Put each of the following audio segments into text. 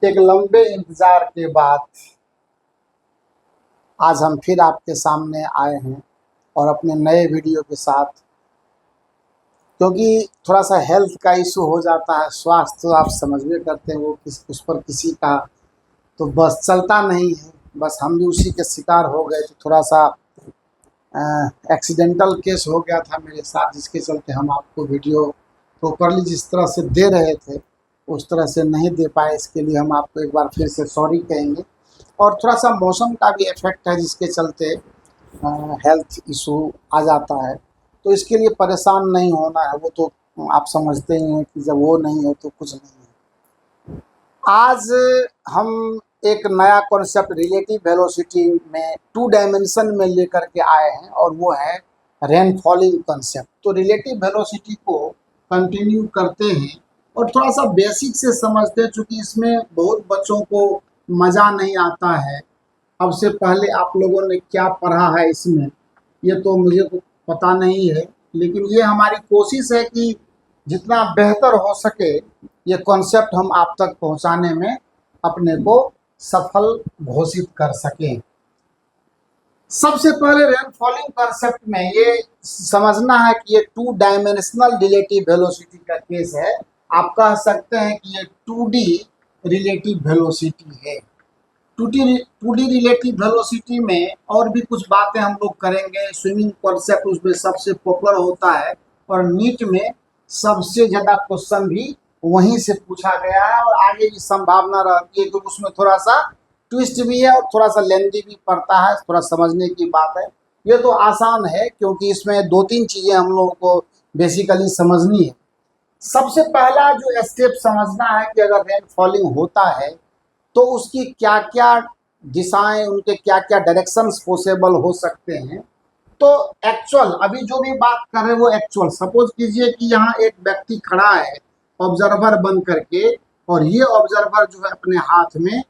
एक लंबे इंतजार के बाद आज हम फिर आपके सामने आए हैं और अपने नए वीडियो के साथ, क्योंकि थोड़ा सा हेल्थ का इशू हो जाता है। स्वास्थ्य तो आप समझवे करते हैं, वो उस पर किसी का तो बस चलता नहीं है। बस हम भी उसी के शिकार हो गए। तो थोड़ा सा एक्सीडेंटल केस हो गया था मेरे साथ, जिसके चलते हम आपको वीडियो प्रॉपरली जिस तरह से दे रहे थे उस तरह से नहीं दे पाए। इसके लिए हम आपको एक बार फिर से सॉरी कहेंगे। और थोड़ा सा मौसम का भी इफेक्ट है, जिसके चलते हेल्थ इशू आ जाता है। तो इसके लिए परेशान नहीं होना है, वो तो आप समझते ही हैं कि जब वो नहीं हो तो कुछ नहीं है। आज हम एक नया कॉन्सेप्ट रिलेटिव वेलोसिटी में 2 डायमेंशन में लेकर के आए हैं, और वो है रेन फॉलिंग कॉन्सेप्ट। तो रिलेटिव वेलोसिटी को कंटिन्यू करते हैं और थोड़ा सा बेसिक से समझते हैं, चूँकि इसमें बहुत बच्चों को मज़ा नहीं आता है। अब से पहले आप लोगों ने क्या पढ़ा है इसमें, ये तो मुझे तो पता नहीं है, लेकिन ये हमारी कोशिश है कि जितना बेहतर हो सके ये कॉन्सेप्ट हम आप तक पहुंचाने में अपने को सफल घोषित कर सकें। सबसे पहले रेन फॉलिंग कॉन्सेप्ट में ये समझना है कि ये 2 डायमेंशनल रिलेटिव वेलोसिटी का केस है। आप कह सकते हैं कि ये 2D रिलेटिव वेलोसिटी है। 2D रिलेटिव वेलोसिटी में और भी कुछ बातें हम लोग करेंगे। स्विमिंग कॉन्सेप्ट उसमें सबसे पॉपुलर होता है, और नीट में सबसे ज़्यादा क्वेश्चन भी वहीं से पूछा गया है, और आगे भी संभावना रहती है। तो उसमें थोड़ा सा ट्विस्ट भी है और थोड़ा सा लेंथी भी पड़ता है, थोड़ा समझने की बात है। ये तो आसान है, क्योंकि इसमें 2-3 चीज़ें हम लोगों को बेसिकली समझनी है। सबसे पहला जो स्टेप समझना है कि अगर रेन फॉलिंग होता है तो उसकी क्या क्या दिशाएं, उनके क्या क्या डायरेक्शंस पॉसिबल हो सकते हैं। तो एक्चुअल अभी जो भी बात कर रहे हैं वो एक्चुअल, सपोज कीजिए कि यहाँ एक व्यक्ति खड़ा है ऑब्जर्वर बन करके, और ये ऑब्जर्वर जो है अपने हाथ में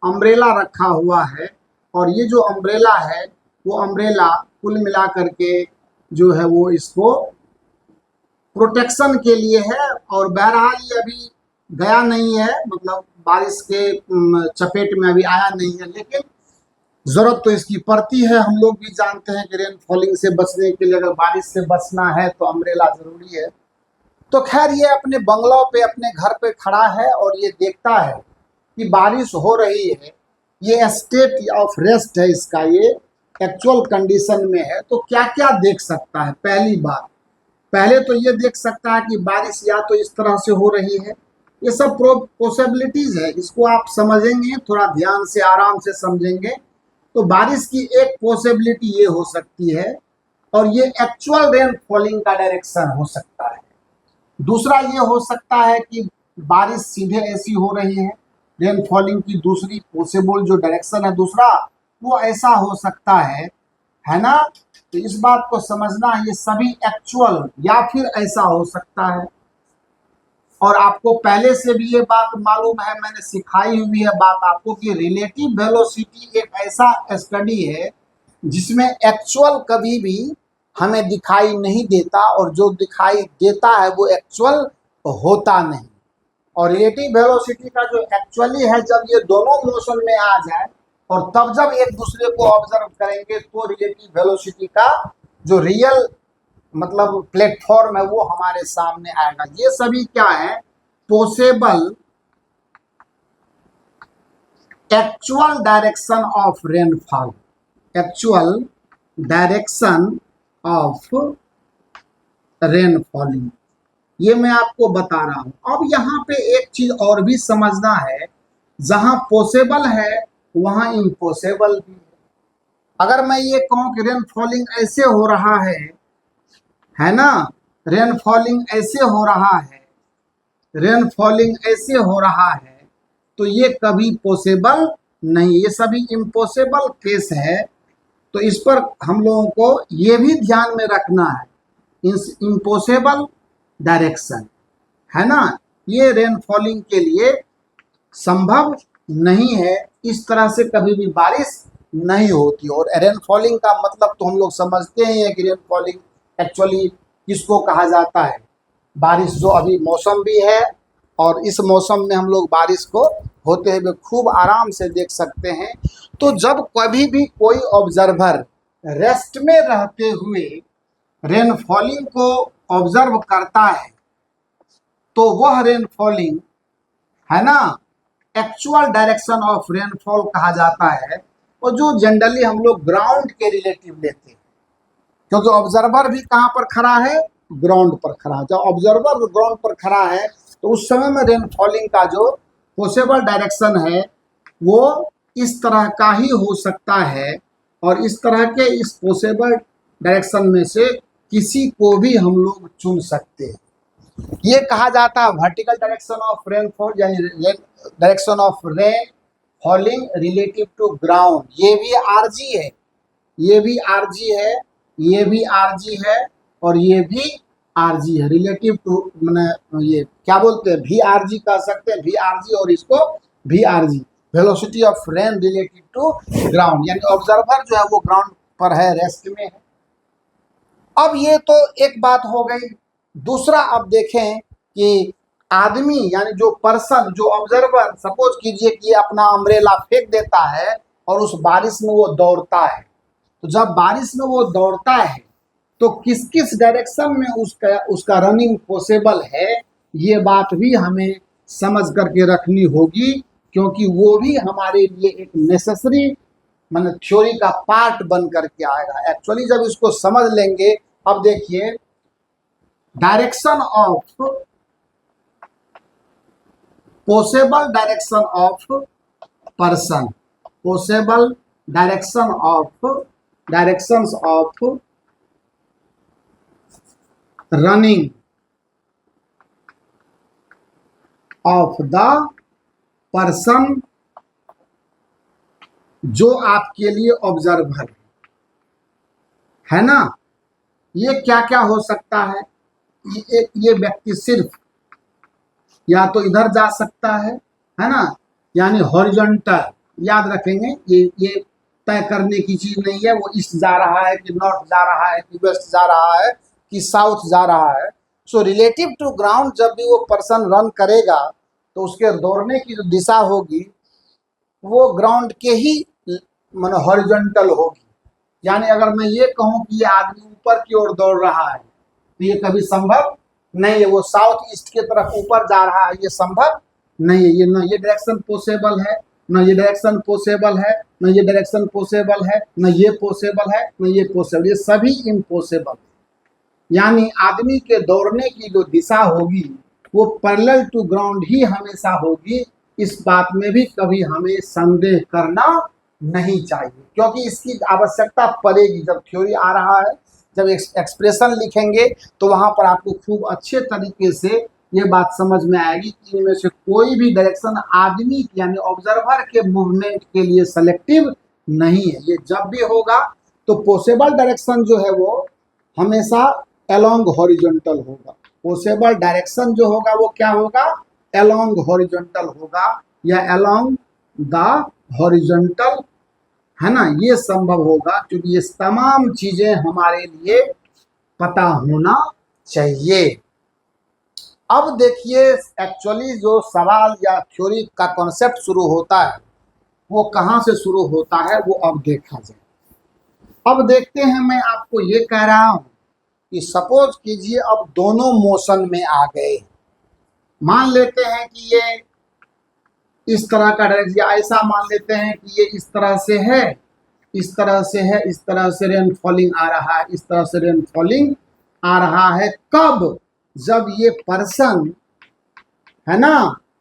अम्ब्रेला रखा हुआ है, और ये जो अम्ब्रेला है वो अम्ब्रेला कुल मिला करके जो है वो इसको प्रोटेक्शन के लिए है। और बहरहाल ये अभी गया नहीं है, मतलब बारिश के चपेट में अभी आया नहीं है, लेकिन ज़रूरत तो इसकी पड़ती है। हम लोग भी जानते हैं कि रेन फॉलिंग से बचने के लिए, अगर बारिश से बचना है तो अम्ब्रेला ज़रूरी है। तो खैर ये अपने बंगलों पे, अपने घर पे खड़ा है और ये देखता है कि बारिश हो रही है। ये स्टेट ऑफ रेस्ट है इसका, ये एक्चुअल कंडीशन में है। तो क्या क्या देख सकता है? पहली बात, पहले तो ये देख सकता है कि बारिश या तो इस तरह से हो रही है। ये सब पॉसिबिलिटीज़ है, इसको आप समझेंगे, थोड़ा ध्यान से आराम से समझेंगे तो बारिश की एक पॉसिबिलिटी ये हो सकती है, और ये एक्चुअल रेन फॉलिंग का डायरेक्शन हो सकता है। दूसरा ये हो सकता है कि बारिश सीधे ऐसी हो रही है। रेन फॉलिंग की दूसरी पॉसिबल जो डायरेक्शन है दूसरा, वो ऐसा हो सकता है ना। तो इस बात को समझना, ये सभी एक्चुअल या फिर ऐसा हो सकता है। और आपको पहले से भी ये बात मालूम है, मैंने सिखाई हुई है बात आपको, कि रिलेटिव वेलोसिटी एक ऐसा स्टडी है जिसमें एक्चुअल कभी भी हमें दिखाई नहीं देता, और जो दिखाई देता है वो एक्चुअल होता नहीं। और रिलेटिव वेलोसिटी का जो एक्चुअली है, जब ये दोनों मोशन में आ जाए और तब जब एक दूसरे को ऑब्जर्व करेंगे तो रिलेटिव वेलोसिटी का जो रियल मतलब प्लेटफॉर्म है वो हमारे सामने आएगा। ये सभी क्या है? Possible actual direction of rainfall, actual direction of rainfalling, ये मैं आपको बता रहा हूं। अब यहाँ पे एक चीज और भी समझना है, जहां पॉसिबल है वहां इम्पॉसिबल भी है। अगर मैं ये कहूं कि रेन फॉलिंग ऐसे हो रहा है ना, रेन फॉलिंग ऐसे हो रहा है, रेन फॉलिंग ऐसे हो रहा है, तो ये कभी पॉसिबल नहीं, ये सभी इम्पॉसिबल केस है। तो इस पर हम लोगों को ये भी ध्यान में रखना है, इम्पॉसिबल डायरेक्शन है ना, ये रेन फॉलिंग के लिए संभव नहीं है। इस तरह से कभी भी बारिश नहीं होती। और रेन फॉलिंग का मतलब तो हम लोग समझते हैं कि रेन फॉलिंग एक्चुअली किसको कहा जाता है। बारिश जो अभी मौसम भी है और इस मौसम में हम लोग बारिश को होते हुए खूब आराम से देख सकते हैं। तो जब कभी भी कोई ऑब्जर्वर रेस्ट में रहते हुए रेनफॉलिंग को ऑब्जर्व करता है तो वह रेनफॉलिंग है ना एक्चुअल डायरेक्शन ऑफ रेनफॉल कहा जाता है, और जो जनरली हम लोग ग्राउंड के रिलेटिव लेते हैं, क्योंकि ऑब्जर्वर भी कहाँ पर खड़ा है, ग्राउंड पर खड़ा है। जब ऑब्जर्वर ग्राउंड पर खड़ा है तो उस समय में रेनफॉलिंग का जो पॉसिबल डायरेक्शन है वो इस तरह का ही हो सकता है, और इस तरह के इस पॉसिबल डायरेक्शन में से किसी को भी हम लोग चुन सकते हैं। ये कहा जाता है वर्टिकल डायरेक्शन ऑफ रेनफॉल, यानी direction of rain falling relative to ground. ये भी आरजी है, ये भी आरजी है, ये भी आरजी है, और ये भी आरजी है रिलेटिव टू, मैंने ये क्या बोलते हैं, वी आरजी कह सकते हैं, वी आरजी, और इसको v RG velocity of rain relative to ground, यानी ऑब्जर्वर जो है वो ग्राउंड पर है, रेस्ट में है। अब ये तो एक बात हो गई। दूसरा अब देखें कि आदमी यानी जो पर्सन, जो ऑब्जर्वर, सपोज कीजिए कि अपना अम्ब्रेला फेंक देता है और उस बारिश में वो दौड़ता है। तो जब बारिश में वो दौड़ता है तो किस किस डायरेक्शन में उसका रनिंग पॉसिबल है, ये बात भी हमें समझ करके रखनी होगी, क्योंकि वो भी हमारे लिए एक नेसेसरी मतलब थ्योरी का पार्ट बन करके आएगा। एक्चुअली जब इसको समझ लेंगे, अब देखिए direction of possible direction of person, possible directions of running of the person जो आपके लिए ऑब्जर्वर है ना। ये क्या क्या हो सकता है, ये व्यक्ति सिर्फ या तो इधर जा सकता है ना, यानी हॉरिजॉन्टल, याद रखेंगे ये तय करने की चीज नहीं है वो ईस्ट जा रहा है कि नॉर्थ जा रहा है कि वेस्ट जा रहा है कि साउथ जा रहा है। सो रिलेटिव टू ग्राउंड जब भी वो पर्सन रन करेगा तो उसके दौड़ने की जो दिशा होगी वो ग्राउंड के ही माने हॉरिजॉन्टल होगी। यानी अगर मैं ये कहूँ कि ये आदमी ऊपर की ओर दौड़ रहा है तो ये कभी संभव नहीं है, वो साउथ ईस्ट की तरफ ऊपर जा रहा है, ये संभव नहीं है। ये ना ये डायरेक्शन पॉसिबल है, ना ये डायरेक्शन पॉसिबल है, ना ये डायरेक्शन पॉसिबल है, ना ये पॉसिबल है, ना ये पॉसिबल, ये सभी इम्पॉसिबल। यानी आदमी के दौड़ने की जो दिशा होगी वो पैरेलल टू ग्राउंड ही हमेशा होगी। इस बात में भी कभी हमें संदेह करना नहीं चाहिए, क्योंकि इसकी आवश्यकता पड़ेगी। जब थ्योरी आ रहा है, जब एक्सप्रेशन लिखेंगे तो वहां पर आपको खूब अच्छे तरीके से ये बात समझ में आएगी कि इनमें से कोई भी डायरेक्शन आदमी यानी ऑब्जर्वर के मूवमेंट के लिए सेलेक्टिव नहीं है। ये जब भी होगा तो पॉसिबल डायरेक्शन जो है वो हमेशा अलोंग हॉरिजॉन्टल होगा। पॉसिबल डायरेक्शन जो होगा वो क्या होगा, अलोंग हॉरिजॉन्टल होगा या अलोंग द हॉरिजॉन्टल, है ना। ये संभव होगा क्योंकि ये तमाम चीजें हमारे लिए पता होना चाहिए। अब देखिए एक्चुअली जो सवाल या थ्योरी का कॉन्सेप्ट शुरू होता है वो कहाँ से शुरू होता है वो अब देखा जाए। अब देखते हैं, मैं आपको ये कह रहा हूं कि सपोज कीजिए अब दोनों मोशन में आ गए। मान लेते हैं कि ये इस तरह का डायरेक्शन, या ऐसा मान लेते हैं कि ये इस तरह से है, इस तरह से है, इस तरह से रेन फॉलिंग आ रहा है, इस तरह से रेन फॉलिंग आ रहा है। कब, जब ये पर्सन है ना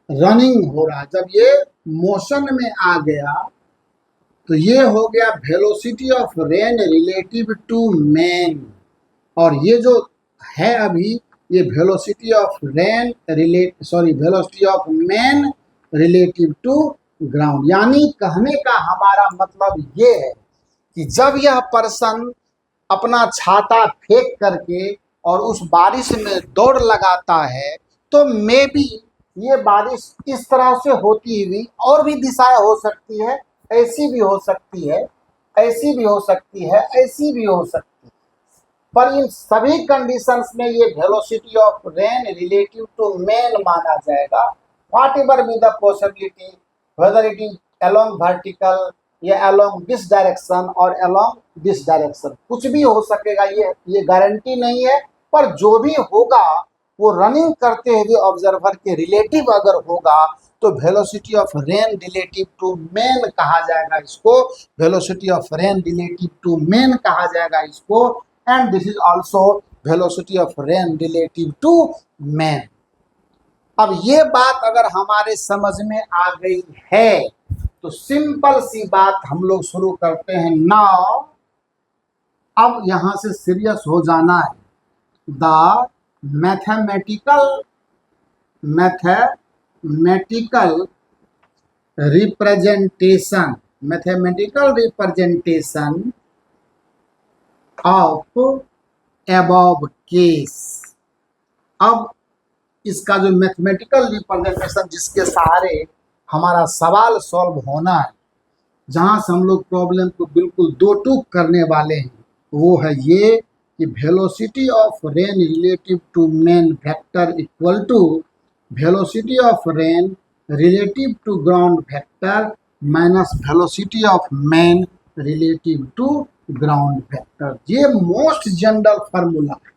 रनिंग हो रहा है, जब ये मोशन में आ गया तो ये हो गया velocity of rain relative to man, और ये जो है अभी ये velocity of rain velocity of man relative to ground. यानी कहने का हमारा मतलब ये है कि जब यह पर्सन अपना छाता फेंक करके और उस बारिश में दौड़ लगाता है तो मे बी ये बारिश इस तरह से होती हुई और भी दिशाएं हो सकती है, ऐसी भी हो सकती है, ऐसी भी हो सकती है, ऐसी भी हो सकती है। पर इन सभी कंडीशंस में ये velocity of rain relative to men माना जाएगा, whatever be the possibility, whether it is along vertical या अलोंग दिस डायरेक्शन और अलोंग दिस डायरेक्शन, कुछ भी हो सकेगा, ये गारंटी नहीं है, पर जो भी होगा वो रनिंग करते हुए ऑब्जर्वर के रिलेटिव अगर होगा तो velocity of rain relative to man कहा जाएगा इसको, velocity of rain relative to man कहा जाएगा इसको, and this is also velocity of rain relative to man. अब ये बात अगर हमारे समझ में आ गई है तो सिंपल सी बात हम लोग शुरू करते हैं नाउ। अब यहां से सीरियस हो जाना है। The mathematical representation of above case. अब इसका जो मैथमेटिकल रिप्रेजेंटेशन जिसके सहारे हमारा सवाल सॉल्व होना है, जहां से हम लोग प्रॉब्लम को बिल्कुल दो टूक करने वाले हैं, वो है ये कि velocity of rain relative to man vector equal to velocity of rain relative to ground vector minus velocity of man relative to ground vector. ये मोस्ट जनरल फार्मूला है।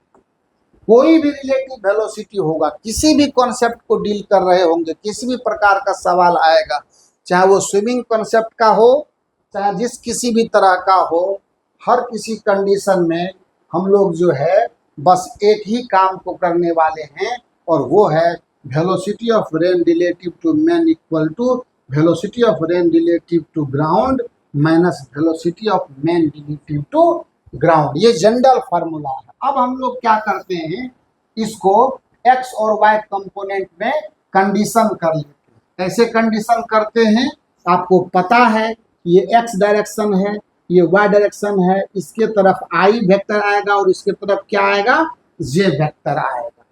कोई भी रिलेटिव वेलोसिटी होगा, किसी भी कॉन्सेप्ट को डील कर रहे होंगे, किसी भी प्रकार का सवाल आएगा, चाहे वो स्विमिंग कॉन्सेप्ट का हो, चाहे जिस किसी भी तरह का हो, हर किसी कंडीशन में हम लोग जो है बस एक ही काम को करने वाले हैं, और वो है velocity of rain relative to man equal to velocity of rain relative to ground minus velocity of man relative to ground. ये जनरल फार्मूला है। अब हम लोग क्या करते हैं, इसको एक्स और वाई कंपोनेंट में कंडीशन कर लेते हैं। कैसे कंडीशन करते हैं, आपको पता है ये एक्स डायरेक्शन है, ये वाई डायरेक्शन है, इसके तरफ आई वेक्टर आएगा और इसके तरफ क्या आएगा, जे वेक्टर आएगा।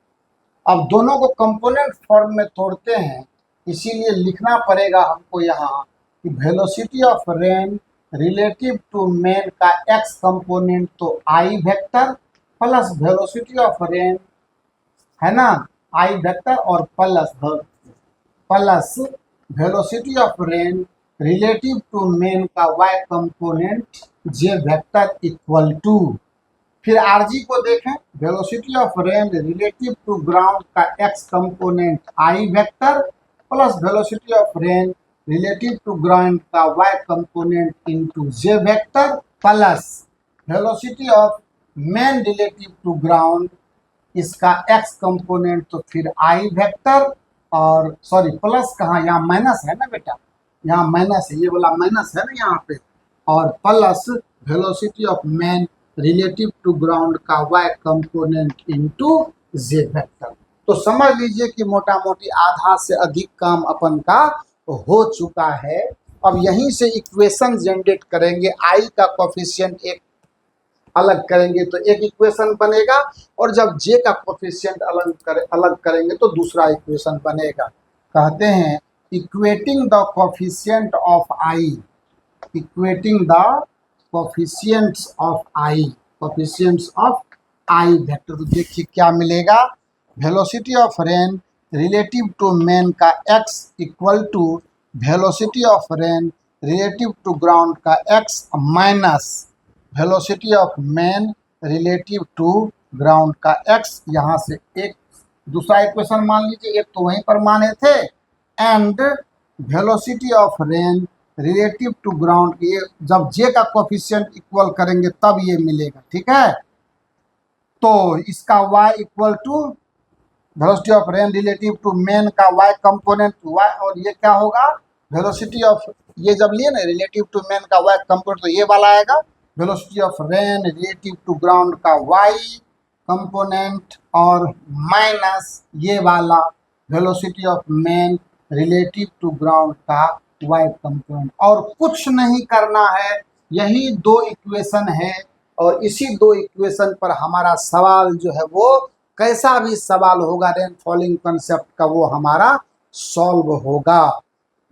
अब दोनों को कंपोनेंट फॉर्म में तोड़ते हैं, इसीलिए लिखना पड़ेगा हमको यहाँ कि velocity of rain relative to man का एक्स कंपोनेंट तो i vector plus velocity of rain है ना, आई वेक्टर और plus velocity of rain relative to man का Y component j vector equal to, फिर आरजी को देखें, velocity of rain relative to ground का x component i vector plus velocity of rain relative to ground का Y component into J vector plus velocity of man relative to ground, इसका x component तो फिर आई vector और sorry plus कहाँ, यहाँ minus है ना बेटा, यहाँ माइनस है, ये वाला माइनस है ना यहाँ पे, और plus velocity of man relative to ground का वाई कंपोनेंट इनटू जे वेक्टर। तो समझ लीजिए कि मोटा मोटी आधा से अधिक काम अपन का हो चुका है। अब यहीं से इक्वेशन जनरेट करेंगे, आई का कोफिशिएंट एक अलग करेंगे तो एक इक्वेशन बनेगा, और जब जे का कोफिशिएंट अलग करेंगे तो दूसरा इक्वेशन बनेगा। कहते हैं equating the coefficient of i, equating the coefficients of i, coefficients of i vector. तो देखिए क्या मिलेगा, velocity of rain relative to man का x equal to velocity of rain relative to ground का x minus velocity of man relative to ground का x. यहाँ से एक दूसरा इक्वेशन मान लीजिए, एक तो वहीं पर माने थे, and velocity of rain relative to ground, ये जब जे का कोफिशिएंट इक्वल करेंगे तब ये मिलेगा, ठीक है। तो इसका y equal to velocity of rain relative to man का y कंपोनेंट y, और ये क्या होगा, वेलोसिटी ऑफ, ये जब लिए ना रिलेटिव टू मेन का y कंपोनेंट तो ये वाला आएगा, velocity of rain relative to ground का y कंपोनेंट और माइनस ये वाला velocity of man relative to ground का y कंपोनेंट। और कुछ नहीं करना है, यही दो इक्वेशन है, और इसी दो इक्वेशन पर हमारा सवाल जो है वो कैसा भी सवाल होगा रेन फॉलिंग कंसेप्ट का वो हमारा सॉल्व होगा।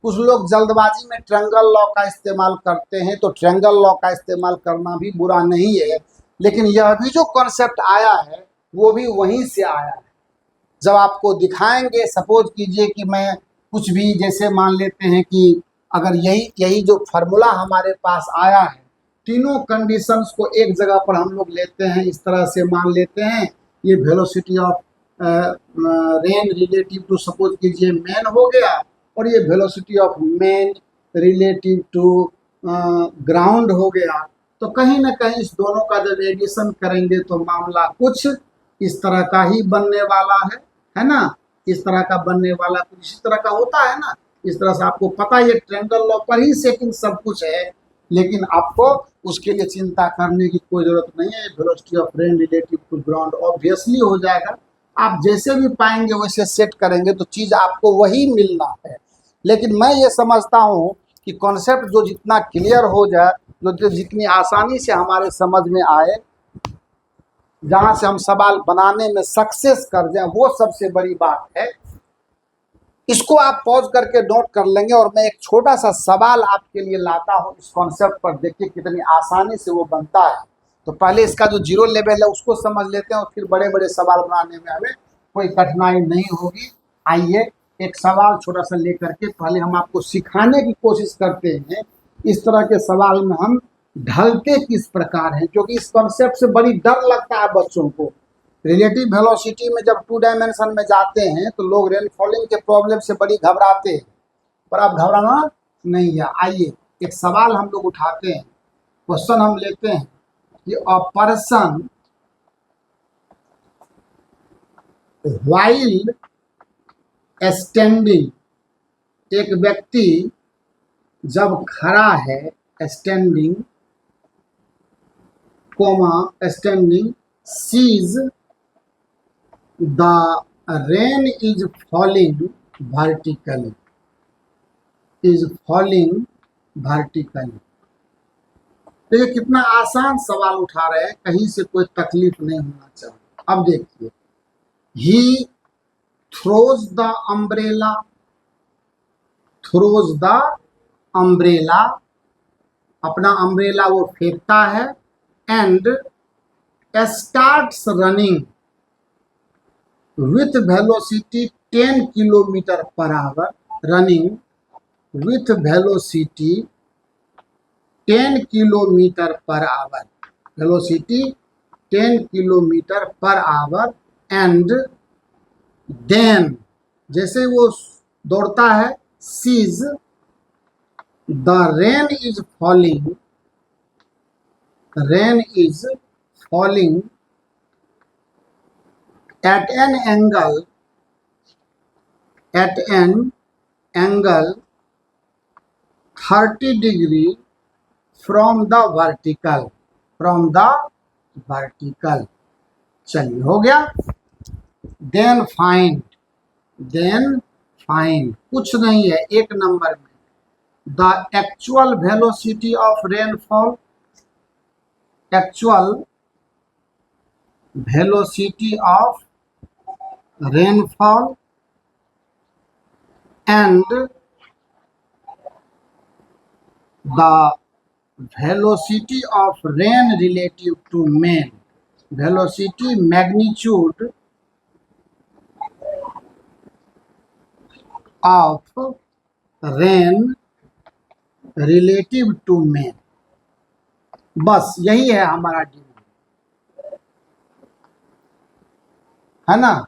कुछ लोग जल्दबाजी में ट्रायंगल लॉ का इस्तेमाल करते हैं, तो ट्रायंगल लॉ का इस्तेमाल करना भी बुरा नहीं है, लेकिन यह भी जो कॉन्सेप्ट आया है वो भी वहीं से आया है। जब आपको दिखाएंगे, सपोज कीजिए कि मैं कुछ भी, जैसे मान लेते हैं कि अगर यही यही जो फार्मूला हमारे पास आया है, तीनों कंडीशंस को एक जगह पर हम लोग लेते हैं, इस तरह से मान लेते हैं ये velocity of rain relative to, suppose कीजिए मैन हो गया, और ये velocity of man relative to ground हो गया। तो कहीं ना कहीं इस दोनों का जब एडिशन करेंगे तो मामला कुछ इस तरह का ही बनने वाला है ना। इस तरह का बनने वाला कुछ इसी तरह का होता है ना। इस तरह से आपको पता है ये ट्रेंडल लॉ पर ही सेटिंग सब कुछ है, लेकिन आपको उसके लिए चिंता करने की कोई जरूरत नहीं है। Velocity of rain relative to ground obviously हो जाएगा। आप जैसे भी पाएंगे वैसे सेट करेंगे तो चीज आपको वही मिलना है। लेकिन मैं ये समझता हूँ कि कॉन्सेप्ट जो जितना क्लियर हो जाए, जो जितनी आसानी से हमारे समझ में आए, जहाँ से हम सवाल बनाने में सक्सेस कर जाए, वो सबसे बड़ी बात है। इसको आप पॉज करके नोट कर लेंगे और मैं एक छोटा सा सवाल आपके लिए लाता हूँ इस कॉन्सेप्ट पर। देखिए कितनी आसानी से वो बनता है। तो पहले इसका जो जीरो लेवल है उसको समझ लेते हैं और फिर बड़े बड़े सवाल बनाने में हमें कोई कठिनाई नहीं होगी। आइए एक सवाल छोटा सा लेकर के पहले हम आपको सिखाने की कोशिश करते हैं इस तरह के सवाल में हम ढलते किस प्रकार हैं, क्योंकि इस कॉन्सेप्ट से बड़ी डर लगता है बच्चों को। रिलेटिव वेलोसिटी में जब 2 डायमेंशन में जाते हैं तो लोग रेनफॉलिंग के प्रॉब्लम से बड़ी घबराते हैं, पर अब घबराना नहीं है। आइए एक सवाल हम लोग उठाते हैं, क्वेश्चन हम लेते हैं कि अ पर्सन व्हाइल स्टैंडिंग, एक व्यक्ति जब खड़ा है, standing comma standing, sees the rain is falling vertically, is falling vertically. देखिए कितना आसान सवाल उठा रहे हैं, कहीं से कोई तकलीफ नहीं होना चाहिए। अब देखिए, ही throws the umbrella, throws the umbrella, अपना अम्ब्रेला वो फेंकता है, and starts running with velocity 10 kilometre per hour, running with velocity 10 kilometre per hour, velocity 10 kilometre per hour, and then, जैसे वो दौड़ता है, sees the rain is falling, rain is falling at an angle 30 degree from the vertical, from the vertical। चलिए हो गया। Then find, then find कुछ नहीं है, एक नंबर में the actual velocity of rainfall, actual velocity of rainfall and the velocity of rain relative to mean, velocity magnitude of rain relative to mean। बस यही है हमारा डिमांड, है ना।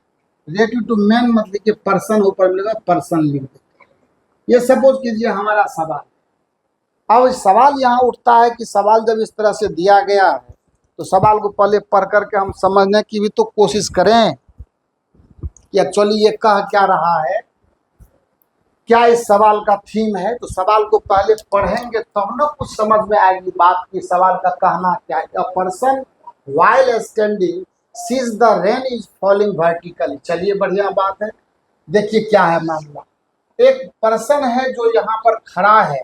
रिलेटिव टू मैन मतलब कि पर्सन ऊपर मिलेगा, पर्सन लिख देते हैं। ये सपोज कीजिए हमारा सवाल। अब सवाल यहाँ उठता है कि सवाल जब इस तरह से दिया गया है तो सवाल को पहले पढ़ करके हम समझने की भी तो कोशिश करें कि एक्चुअली ये कह क्या रहा है, क्या इस सवाल का थीम है। तो सवाल को पहले पढ़ेंगे तब ना कुछ समझ में आएगी बात की सवाल का कहना क्या है। A person while standing sees the rain is falling vertically. चलिए बढ़िया बात है। देखिए क्या है मामला, एक पर्सन है जो यहाँ पर खड़ा है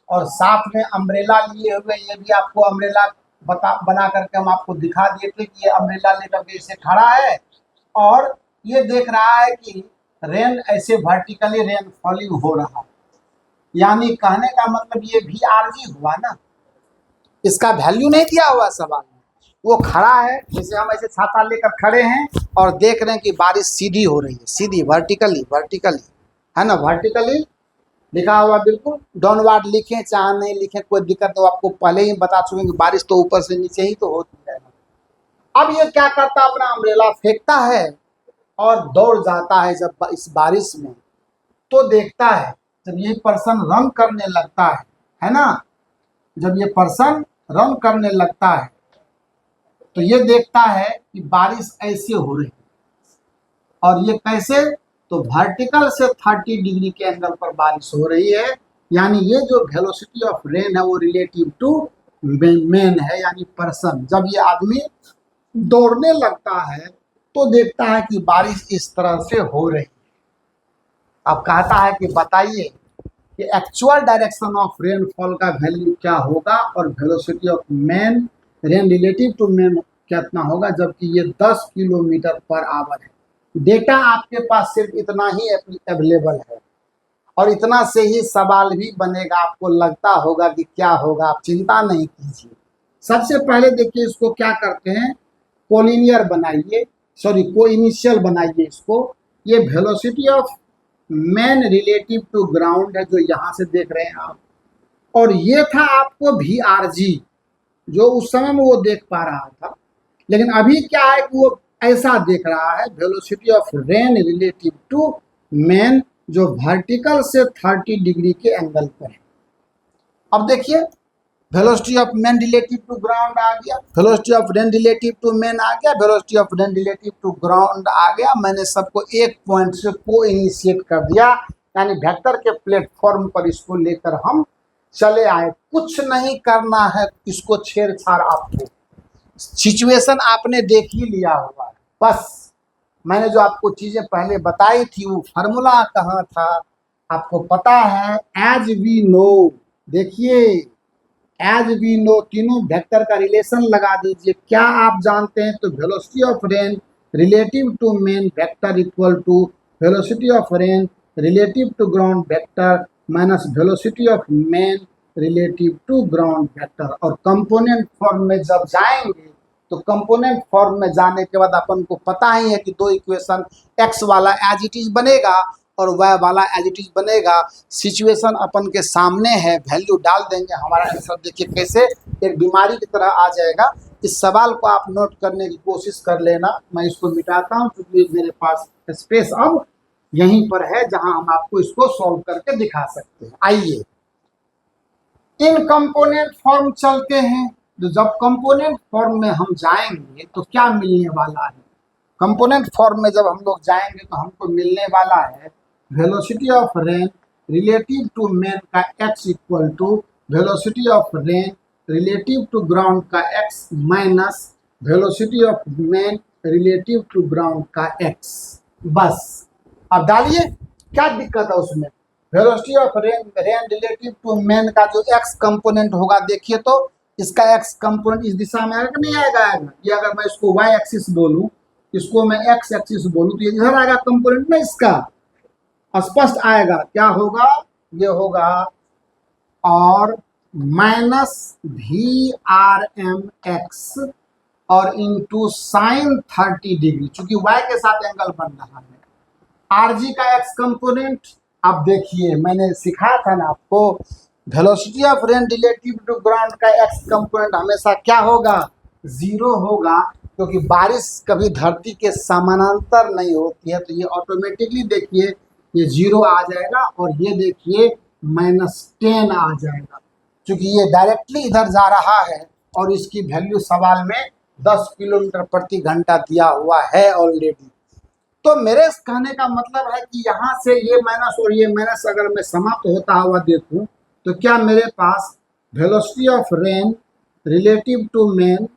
और साथ में अम्ब्रेला लिए हुए, ये भी आपको अम्ब्रेला बना करके हम आपको दिखा दिए थे कि ये अम्ब्रेला लेकर के इसे खड़ा है और ये देख रहा है कि रेन ऐसे वर्टिकली रेन फॉलिंग हो रहा है। यानी कहने का मतलब ये भी आरजी हुआ ना, इसका वैल्यू नहीं दिया हुआ सवाल में। वो खड़ा है, जैसे हम ऐसे छाता लेकर खड़े हैं और देख रहे हैं कि बारिश सीधी हो रही है, सीधी वर्टिकली, वर्टिकली है ना, वर्टिकली लिखा हुआ, बिल्कुल डाउनवर्ड लिखें चाहे नहीं लिखें कोई दिक्कत नहीं, आपको पहले ही बता चुके कि बारिश तो ऊपर से नीचे ही तो होती है। अब ये क्या करता है, अपना अम्ब्रेला फेंकता है और दौड़ जाता है जब इस बारिश में, तो देखता है जब ये पर्सन रन करने लगता है ना, जब ये पर्सन रन करने लगता है तो ये देखता है कि बारिश ऐसे हो रही है, और ये कैसे, तो वर्टिकल से 30 डिग्री के एंगल पर बारिश हो रही है, यानी ये जो वेलोसिटी ऑफ रेन है वो रिलेटिव टू मैन है, यानी पर्सन। जब ये आदमी दौड़ने लगता है तो देखता है कि बारिश इस तरह से हो रही है। अब कहता है कि बताइए कि एक्चुअल डायरेक्शन ऑफ रेनफॉल का वैल्यू क्या होगा और velocity of man rain relative to man कितना होगा, जबकि ये 10 किलोमीटर पर आवर है। डेटा आपके पास सिर्फ इतना ही अवेलेबल है और इतना से ही सवाल भी बनेगा। आपको लगता होगा कि क्या होगा, आप चिंता नहीं कीजिए। सबसे पहले देखिए इसको क्या करते हैं, कोलिनियर बनाइए, सॉरी कोइनिशियल बनाइए इसको। ये velocity of man relative to ground है जो यहाँ से देख रहे हैं आप, और ये था आपको VRG जो उस समय में वो देख पा रहा था, लेकिन अभी क्या है कि वो ऐसा देख रहा है, velocity of rain relative to man, जो वर्टिकल से 30 डिग्री के एंगल पर है। अब देखिए velocity of man relative to ground आ गया, velocity of rain relative to man आ गया, velocity of rain relative to ground आ गया। मैंने सबको एक पॉइंट से को इनिशिएट कर दिया, यानी वेक्टर के प्लेटफॉर्म पर इसको लेकर हम चले आए। कुछ नहीं करना है, इसको छेड़छाड़, आपको सिचुएशन आपने देख ही लिया होगा। बस मैंने जो आपको चीजें पहले बताई थी वो फार्मूला कहाँ था आपको पता है, एज वी नो। देखिए एज वी नो, तीनों वेक्टर का रिलेशन लगा दीजिए। क्या आप जानते हैं, तो velocity of rain relative to man vector equal to velocity of rain relative to ground vector minus velocity of man relative to ground vector. और कंपोनेंट फॉर्म में जब जाएंगे तो कंपोनेंट फॉर्म में जाने के बाद अपन को पता ही है कि दो इक्वेशन, एक्स वाला एज इट इज बनेगा और y वाला एज इट इज बनेगा। सिचुएशन अपन के सामने है, वैल्यू डाल देंगे, हमारा आंसर देखिए कैसे एक बीमारी की तरह आ जाएगा। इस सवाल को आप नोट करने की कोशिश कर लेना। मैं इसको मिटाता हूँ क्योंकि मेरे पास स्पेस अब यहीं पर है जहां हम आपको इसको सॉल्व करके दिखा सकते हैं। आइए इन कंपोनेंट फॉर्म चलते हैं। तो जब कंपोनेंट फॉर्म में हम जाएंगे तो क्या मिलने वाला है, कंपोनेंट फॉर्म में जब हम लोग जाएंगे तो हमको मिलने वाला है velocity of rain relative to man का x equal to velocity of rain relative to ground का x minus velocity of man relative to ground का x। बस अब डालिए, क्या दिक्कत है उसमें। Velocity of rain relative to man का जो x कंपोनेंट होगा, देखिए तो इसका x कंपोनेंट इस दिशा में आएगा कि नहीं आएगा, आएगा। ये अगर मैं इसको y एक्सिस बोलूं, इसको मैं x एक्सिस बोलूं, तो ये इधर आएगा कंपोनेंट में, इसका स्पष्ट आएगा। क्या होगा, ये होगा और माइनस VRMX और इंटू साइन 30 डिग्री, चूंकि y के साथ एंगल बन रहा है। RG का x कंपोनेंट, अब देखिए मैंने सिखाया था ना आपको, velocity of rain relative to ground का x कंपोनेंट हमेशा क्या होगा, 0 होगा, क्योंकि बारिश कभी धरती के समानांतर नहीं होती है। तो ये ऑटोमेटिकली देखिए ये 0 आ जाएगा और ये देखिए -10 आ जाएगा, क्योंकि ये डायरेक्टली इधर जा रहा है और इसकी वैल्यू सवाल में 10 किलोमीटर प्रति घंटा दिया हुआ है ऑलरेडी। तो मेरे कहने का मतलब है कि यहाँ से ये माइनस और ये माइनस अगर मैं समाप्त होता हुआ देखूं तो क्या मेरे पास velocity of rain relative to man,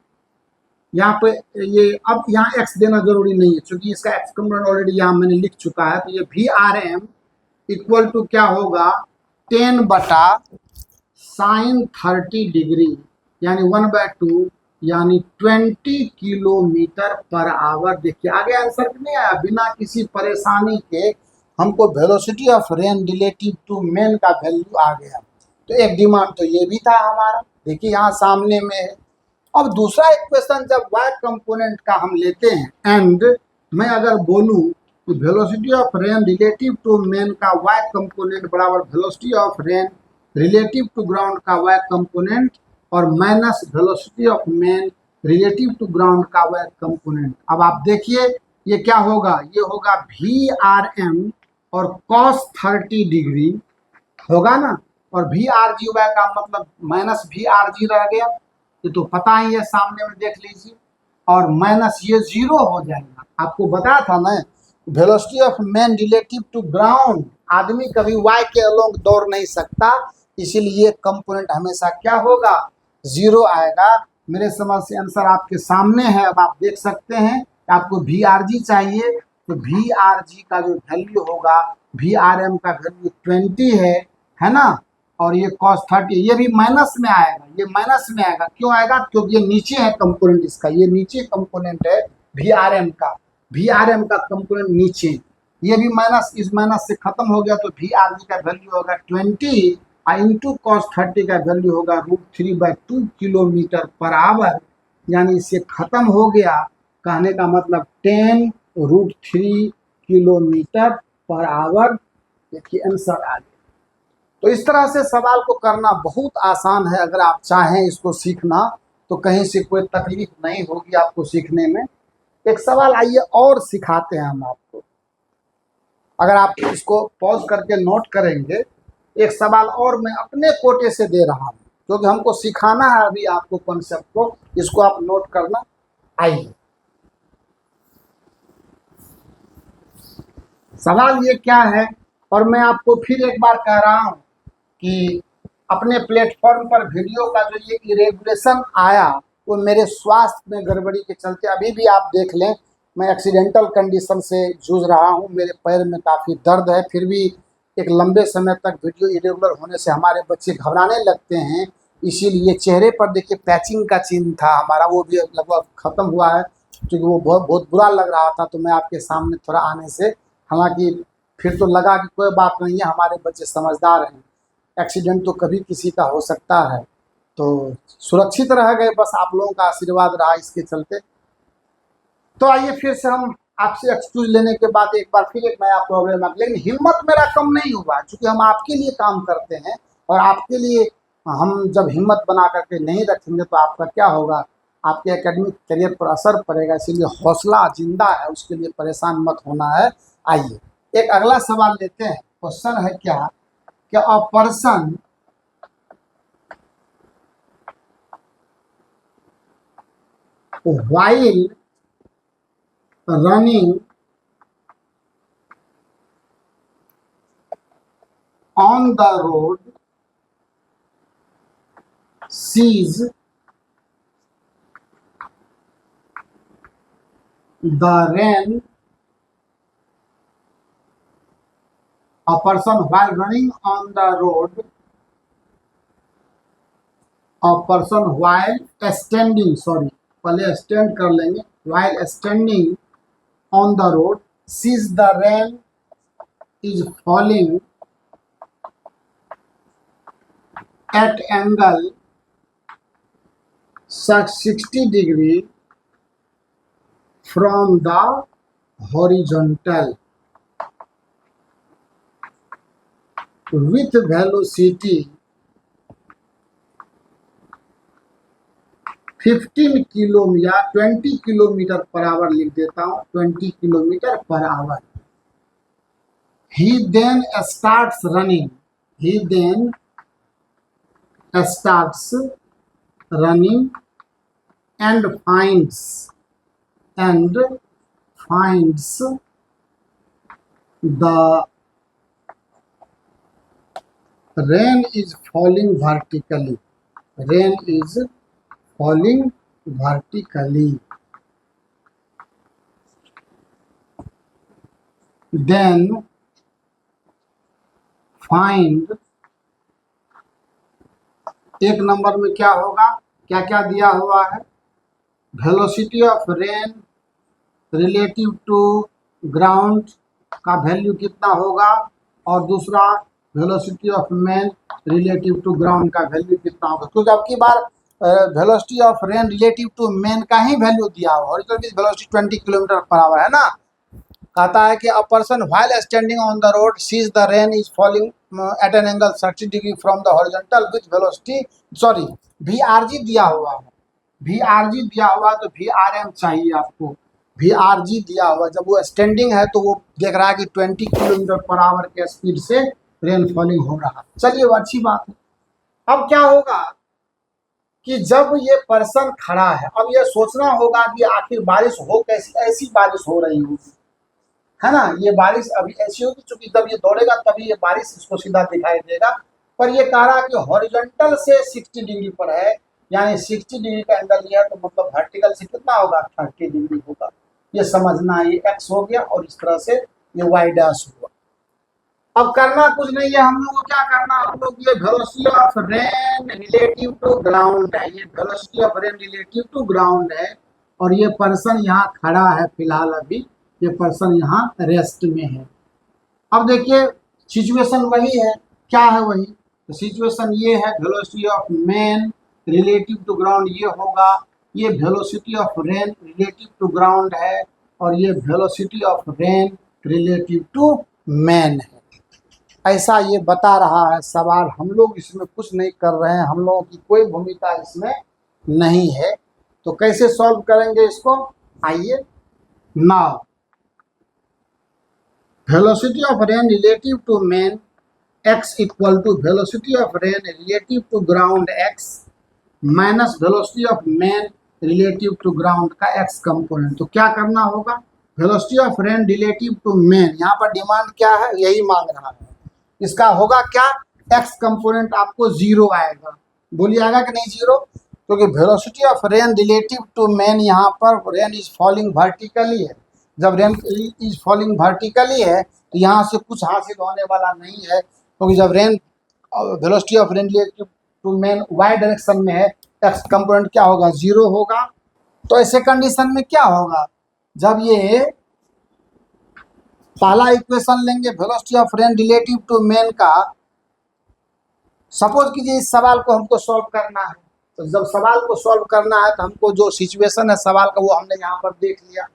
यहाँ पे ये अब यहाँ x देना जरूरी नहीं है क्योंकि इसका x कंपोनेंट ऑलरेडी यहाँ मैंने लिख चुका है। तो ये VRM इक्वल टू क्या होगा, 10 बटा साइन 30 डिग्री यानी 1/2 यानी 20 किलोमीटर पर आवर। देखिए आगे आंसर नहीं आया, बिना किसी परेशानी के हमको velocity of rain relative to man का वैल्यू आ गया। तो एक डिमांड तो ये भी था हमारा, देखिए यहाँ सामने में है। अब दूसरा एक क्वेश्चन जब y कंपोनेंट का हम लेते हैं एंड मैं अगर बोलूं कि velocity of rain relative to man का y कंपोनेंट बराबर velocity of rain relative to ground का y कंपोनेंट और minus velocity of man relative to ground का y कंपोनेंट। अब आप देखिए ये क्या होगा, ये होगा VRM और cos 30 डिग्री होगा ना, और VRGY का मतलब माइनस VRG रह गया, ये तो पता ही है, सामने में देख लीजिए, और माइनस ये जीरो हो जाएगा। आपको बताया था ना velocity of man relative to ground, आदमी कभी y के अलोंग दौड़ नहीं सकता, इसीलिए कंपोनेंट हमेशा क्या होगा, जीरो आएगा। मेरे समझ से आंसर आपके सामने है। अब आप देख सकते हैं आपको VRG चाहिए तो VRG का जो वैल्यू होगा, VRM का वैल्यू 20 है ना, और ये cos 30 ये भी माइनस में आएगा, ये माइनस में आएगा, क्यों आएगा, क्योंकि ये नीचे है कंपोनेंट इसका, ये नीचे कंपोनेंट है VRM का कंपोनेंट नीचे, ये भी माइनस, इस माइनस से खत्म हो गया तो VRG का वैल्यू होगा 20 इंटू cos 30 का वैल्यू होगा √3/2 किलोमीटर पर आवर, यानी इससे खत्म हो गया, कहने का मतलब 10√3 किलोमीटर पर आवर। देखिए आंसर आ गया। तो इस तरह से सवाल को करना बहुत आसान है, अगर आप चाहें इसको सीखना तो कहीं से कोई तकलीफ नहीं होगी आपको सीखने में। एक सवाल आइए और सिखाते हैं हम आपको, अगर आप इसको पॉज करके नोट करेंगे, एक सवाल और मैं अपने कोटे से दे रहा हूँ क्योंकि हमको सिखाना है अभी आपको कॉन्सेप्ट को, इसको आप नोट करना। आइए सवाल ये क्या है, और मैं आपको फिर एक बार कह रहा हूँ कि अपने प्लेटफॉर्म पर वीडियो का जो ये इरेगुलेशन आया वो मेरे स्वास्थ्य में गड़बड़ी के चलते, अभी भी आप देख लें मैं एक्सीडेंटल कंडीशन से जूझ रहा हूँ, मेरे पैर में काफ़ी दर्द है, फिर भी एक लंबे समय तक वीडियो इरेगुलर होने से हमारे बच्चे घबराने लगते हैं, इसीलिए चेहरे पर देखिए पैचिंग का चिन्ह था हमारा, वो भी लगभग ख़त्म हुआ है क्योंकि वो बहुत बुरा लग रहा था। तो मैं आपके सामने थोड़ा आने से, हालांकि फिर तो लगा कि कोई बात नहीं है, हमारे बच्चे समझदार हैं, एक्सीडेंट तो कभी किसी का हो सकता है, तो सुरक्षित रह गए, बस आप लोगों का आशीर्वाद रहा इसके चलते। तो आइए फिर से हम आपसे एक्सक्यूज लेने के बाद एक बार फिर एक नया प्रॉब्लम है, लेकिन हिम्मत मेरा कम नहीं हुआ क्योंकि हम आपके लिए काम करते हैं, और आपके लिए हम जब हिम्मत बना करके नहीं रखेंगे तो आपका क्या होगा, आपके एकेडमिक करियर पर असर पड़ेगा, इसीलिए हौसला जिंदा है, उसके लिए परेशान मत होना है। आइए एक अगला सवाल लेते हैं। क्वेश्चन है क्या, a person while running on the road sees the rain, a person while running on the road, a person while standing, sorry पहले स्टैंड कर लेंगे, while standing on the road sees the rain is falling at angle 60 degree from the horizontal with velocity 15 kilometre या 20 kilometre per our, लिख देता हूँ 20 kilometre per our. He then starts running, he then starts running and finds the rain is falling vertically, rain is falling vertically, then find, एक number में क्या होगा, क्या क्या दिया हुआ है, velocity of rain relative to ground का वैल्यू कितना होगा, और दूसरा velocity of man relative to ground का वैल्यू कितना होगा, क्योंकि अब की बार velocity of rain relative to man का ही वैल्यू दिया हुआ, horizontal velocity 20 kilometre per hour है ना। कहता है कि a person while standing on the road sees the rain is falling eight an angle 30 degree from the horizontal with velocity, sorry VRG दिया हुआ है, VRG दिया हुआ है तो VRM चाहिए आपको। VRG दिया हुआ, जब वो स्टैंडिंग है तो वो देख रहा है कि 20 किलोमीटर पर आवर के स्पीड से रेन फॉलिंग हो रहा है। चलिए वो अच्छी बात है। अब क्या होगा कि जब ये पर्सन खड़ा है, अब ये सोचना होगा कि आखिर बारिश हो कैसी, ऐसी बारिश हो रही होगी, है ना। ये बारिश अभी ऐसी होगी क्योंकि जब ये दौड़ेगा तभी ये बारिश इसको सीधा दिखाई देगा। पर ये कह रहा है कि हॉरिजॉन्टल से 60 डिग्री पर है, यानी 60 डिग्री का एंगल लिया तो मतलब वर्टिकल से कितना होगा, 30 डिग्री होगा। ये समझना, ये एक्स हो गया और इस तरह से ये वाई डैश हुआ। अब करना कुछ नहीं है, हम लोग को क्या करना, हम लोग ये velocity of rain relative to ground है, ये velocity of rain relative to ground है। और ये पर्सन यहाँ खड़ा है फिलहाल, अभी ये पर्सन यहाँ रेस्ट में है। अब देखिए सिचुएशन वही है, क्या है वही, तो सिचुएशन ये है, velocity of man relative to ground ये होगा, ये velocity of rain relative to ground है, और ये velocity of rain relative to man है। ऐसा ये बता रहा है सवाल, हम लोग इसमें कुछ नहीं कर रहे हैं, हम लोगों की कोई भूमिका इसमें नहीं है। तो कैसे सॉल्व करेंगे इसको, आइए। Now velocity of rain relative to man x equal to velocity of rain relative to ground x minus velocity of man relative to ground का x कंपोनेंट। तो क्या करना होगा, velocity of rain relative to man, यहाँ पर demand क्या है, यही मांग रहा है। इसका होगा क्या, x कंपोनेंट आपको 0 आएगा, बोलिए आएगा कि नहीं 0, क्योंकि velocity of rain relative to man, यहाँ पर रेन इज फॉलिंग वर्टिकली है। जब रेन इज फॉलिंग वर्टिकली है तो यहाँ से कुछ हासिल होने वाला नहीं है, क्योंकि जब rain velocity of rain relative to man Y direction में है, x कंपोनेंट क्या होगा, 0 होगा। तो ऐसे कंडीशन में क्या होगा, जब ये पहला इक्वेशन लेंगे velocity of rain relative to man का, सपोज कीजिए इस सवाल को हमको सॉल्व करना है, तो जब सवाल को सॉल्व करना है तो हमको जो सिचुएशन है सवाल का वो हमने यहाँ पर देख लिया।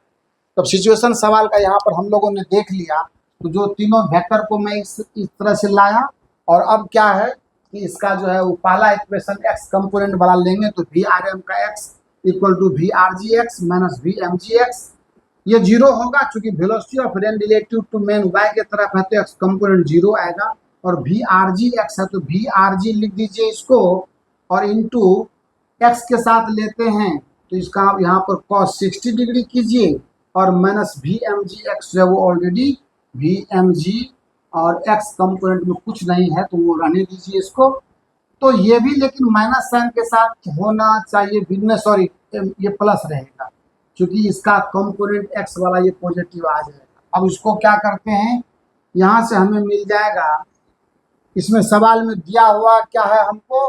तब सिचुएशन सवाल का यहाँ पर हम लोगों ने देख लिया, तो जो तीनों वेक्टर को मैं इस तरह से लाया, और अब क्या है कि इसका जो है वो पहला इक्वेशन x कंपोनेंट वाला लेंगे, तो VRM का x equal to VRGX minus VMGX, ये 0 होगा चूंकि velocity of rain relative to man y के तरफ है तो x कंपोनेंट 0 आएगा, और VRGX है तो VRG लिख दीजिए इसको, और इंटू x के साथ लेते हैं तो इसका आप यहाँ पर cos 60 डिग्री कीजिए, और माइनस VMGX जो है वो ऑलरेडी VMG और x कंपोनेंट में कुछ नहीं है तो वो रहने दीजिए इसको। तो ये भी लेकिन माइनस साइन के साथ होना चाहिए, सॉरी ये प्लस रहेगा क्योंकि इसका कंपोनेंट x वाला ये पॉजिटिव आ जाएगा। अब इसको क्या करते हैं, यहाँ से हमें मिल जाएगा, इसमें सवाल में दिया हुआ क्या है हमको,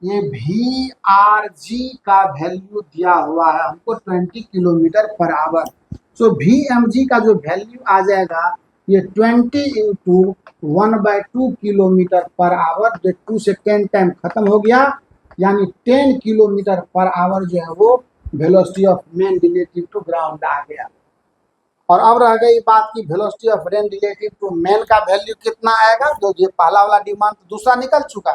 ये VRG का वैल्यू दिया हुआ है हमको 20 kilometre per our. So VMG का जो वैल्यू आ जाएगा ये 20 इंटू 1/2 किलोमीटर पर आवर, जो 2 से 10 टाइम खत्म हो गया, यानी 10 किलोमीटर पर आवर जो है वो velocity of man relative to ground आ गया। और अब रह गई बात की velocity of rain relative to man का वैल्यू कितना आएगा, जो ये पहला वाला डिमांड दूसरा निकल चुका,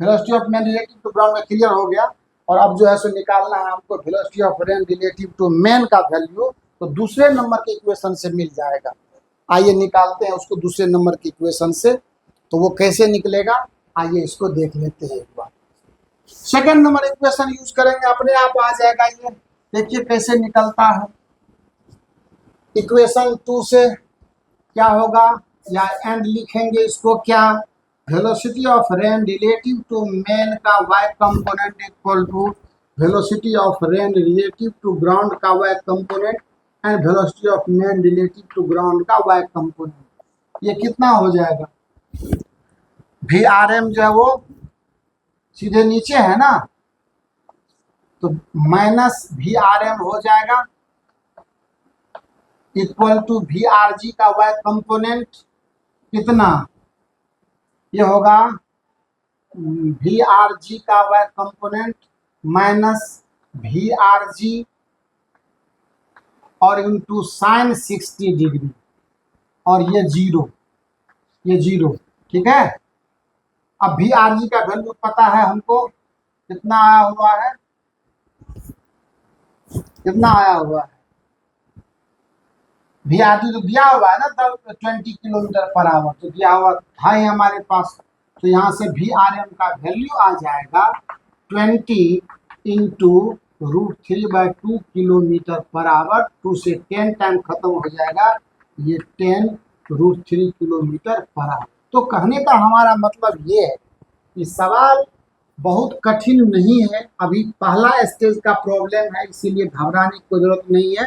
velocity of man relative to ground में क्लियर हो गया। और अब जो है सो निकालना है हमको velocity of rain relative to man का वैल्यू, तो दूसरे नंबर के इक्वेशन से मिल जाएगा। आइए निकालते हैं उसको दूसरे नंबर की इक्वेशन से, तो वो कैसे निकलेगा आइए इसको देख लेते हैं एक बार। सेकेंड नंबर इक्वेशन यूज करेंगे, अपने आप आ जाएगा, ये देखिए कैसे निकलता है। इक्वेशन 2 से क्या होगा, या एंड लिखेंगे इसको क्या, velocity of rain relative to man का y component equal to velocity of rain relative to ground का y component and velocity of man relative to ground का y कंपोनेंट। ये कितना हो जाएगा, VRM जो है वो सीधे नीचे है ना, तो माइनस VRM हो जाएगा इक्वल टू VRG का y कंपोनेंट कितना, ये होगा VRG का y component minus V R G और इंटू साइन 60 डिग्री और ये जीरो, ठीक है। अब वी आर जी का वैल्यू पता है हमको, कितना आया हुआ है, कितना आया हुआ है, वी आर जी तो दिया हुआ है ना 20 किलोमीटर पर आवर, तो दिया हुआ था ही हमारे पास। तो यहाँ से वी आर एम का वैल्यू आ जाएगा 20 इंटू √3/2 किलोमीटर पर आवर। 2 से 10 टाइम खत्म हो जाएगा, ये 10 √3 किलोमीटर पर आवर। तो कहने का हमारा मतलब ये है कि सवाल बहुत कठिन नहीं है, अभी पहला स्टेज का प्रॉब्लम है, इसीलिए घबराने की जरूरत नहीं है।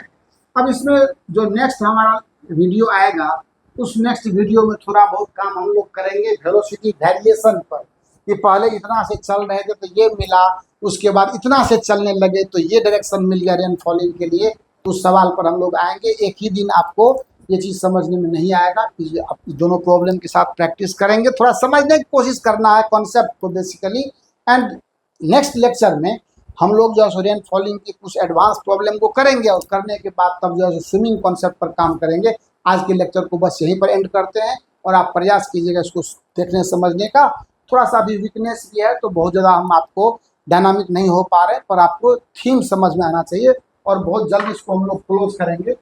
अब इसमें जो नेक्स्ट हमारा वीडियो आएगा, उस नेक्स्ट वीडियो में थोड़ा बहुत काम हम लोग करेंगे वेलोसिटी वेरिएशन पर, कि पहले इतना से चल रहे थे तो ये मिला, उसके बाद इतना से चलने लगे तो ये डायरेक्शन मिल गया रेनफॉलिंग के लिए। तो उस सवाल पर हम लोग आएंगे, एक ही दिन आपको ये चीज़ समझने में नहीं आएगा, कि आप दोनों प्रॉब्लम के साथ प्रैक्टिस करेंगे, थोड़ा समझने की कोशिश करना है कॉन्सेप्ट को बेसिकली। एंड नेक्स्ट लेक्चर में हम लोग जो है रेन फॉलिंग की कुछ एडवांस प्रॉब्लम को करेंगे, और करने के बाद तब जो है स्विमिंग कॉन्सेप्ट पर काम करेंगे। आज के लेक्चर को बस यहीं पर एंड करते हैं, और आप प्रयास कीजिएगा इसको देखने समझने का। थोड़ा सा भी वीकनेस भी है, तो बहुत ज़्यादा हम आपको डायनामिक नहीं हो पा रहे, पर आपको थीम समझ में आना चाहिए, और बहुत जल्द इसको हम लोग क्लोज करेंगे।